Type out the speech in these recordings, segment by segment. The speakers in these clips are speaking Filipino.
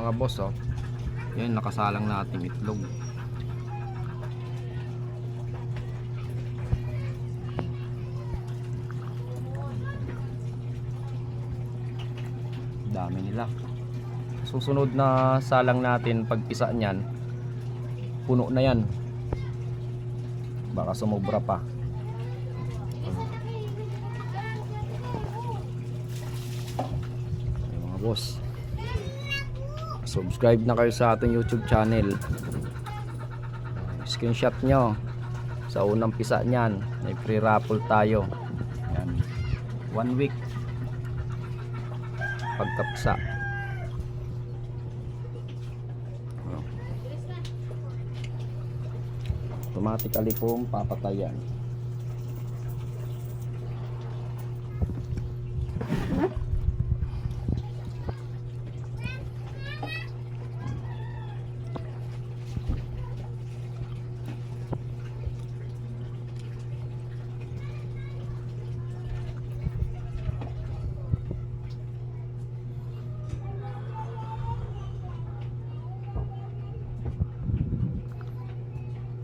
mga boss, oh. Yan, nakasalang natin itlog. Dami nila. Susunod na salang natin, pag isa niyan, puno na yan. Baka sumobra pa. Ay, mga boss, subscribe na kayo sa ating YouTube channel. Screenshot nyo sa unang pisa niyan. May free raffle tayo. Yan. 1 week pagkapsa. Automatically po papatayan.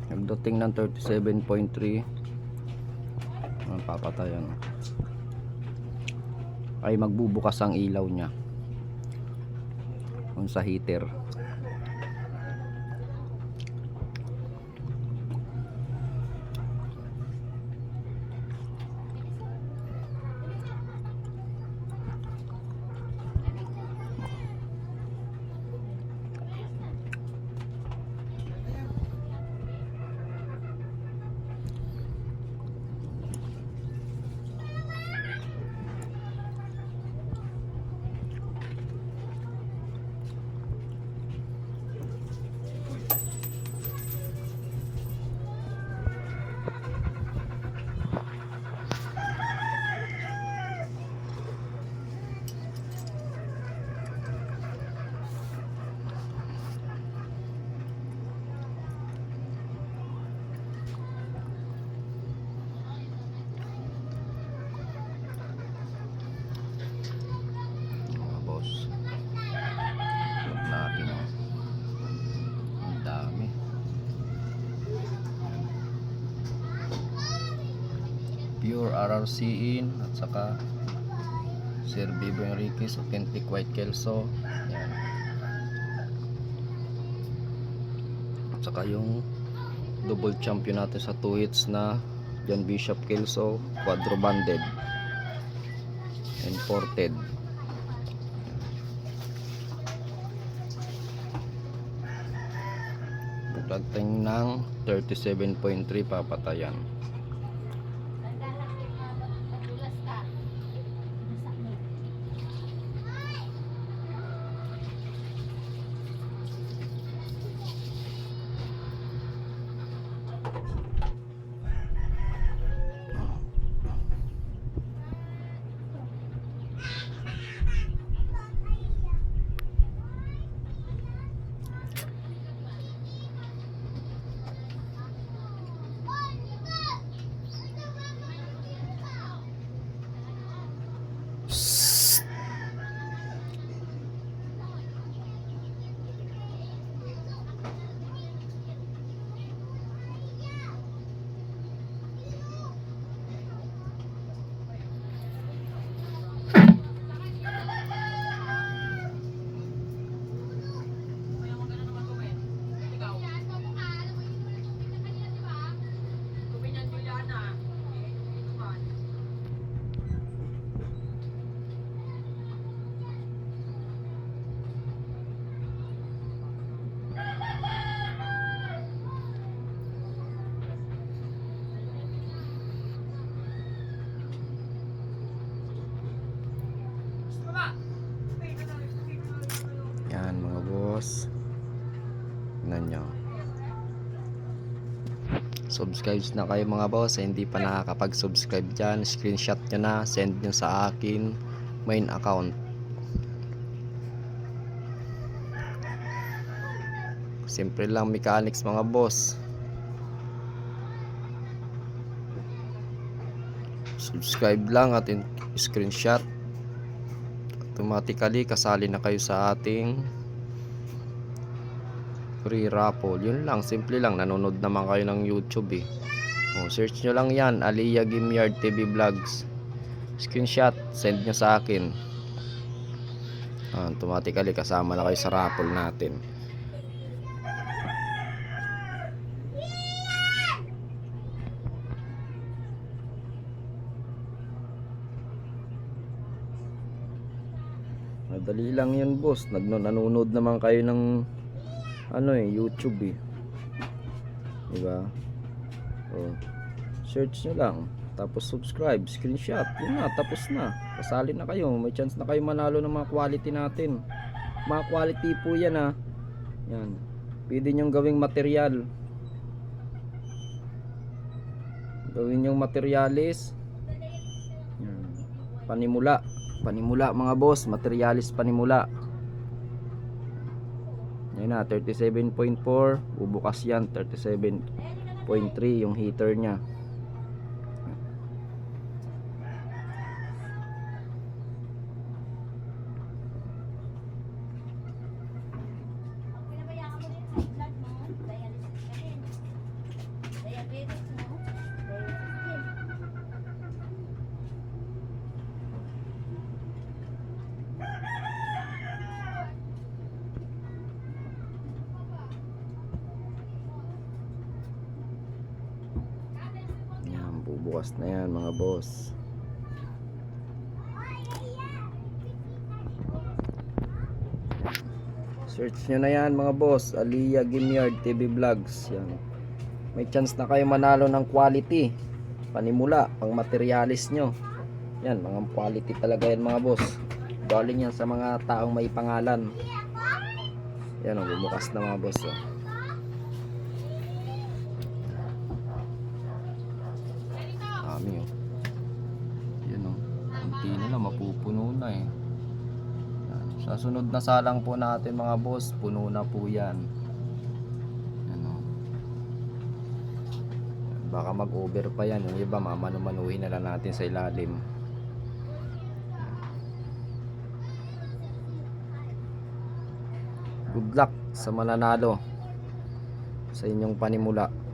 Nagdating ng 37.3, papatayan, ay magbubukas ang ilaw niya kung sa heater. Pure RRC in, at saka Sir Bibo Enriquez Authentic White Kelso. Yan. At saka yung double champion natin sa 2 hits na John Bishop Kelso quadro banded imported. Pagdating ng 37.3 papatayan. Yan mga boss, tingnan nyo. Subscribe na kayo mga boss. Hindi pa nakakapag-subscribe dyan, screenshot nyo na, send nyo sa akin main account. Simple lang mechanics mga boss. Subscribe lang at screenshot, automatically kasali na kayo sa ating free raffle. Yun lang, simple lang. Nanonood naman kayo ng YouTube eh. Search nyo lang yan, Aliyah Gimyard TV Vlogs. Screenshot, send nyo sa akin. Automatically kasama na kayo sa raffle natin. Madali lang yan boss. Nanonood naman kayo ng YouTube eh. Diba? Search nyo lang, tapos subscribe, screenshot, yun na, tapos na. Kasali na kayo, may chance na kayo manalo ng mga quality natin. Mga quality po yan ha. Yan, pwede nyong gawing material. Gawin yung materialis. Yan. Panimula mga boss, materialis panimula. Yan na, 37.4, bubukas yan, 37.3 yung heater nya. Bubukas na yan mga boss. Search nyo na yan mga boss, Aliyah Gimyard TV Vlogs. Yan. May chance na kayo manalo ng quality panimula, pang materialis nyo. Yan, mga quality talaga yan mga boss. Galing yan sa mga taong may pangalan. Yan o, bumukas na mga boss o. Dami o. Yan o, kunti na lang, mapupuno na eh. Yan. Sa sunod na salang po natin mga boss, puno na po yan. Yan o. Baka mag-over pa yan. Yung iba mamanu-manuhin na lang natin sa ilalim. Good luck sa mananalo sa inyong panimula.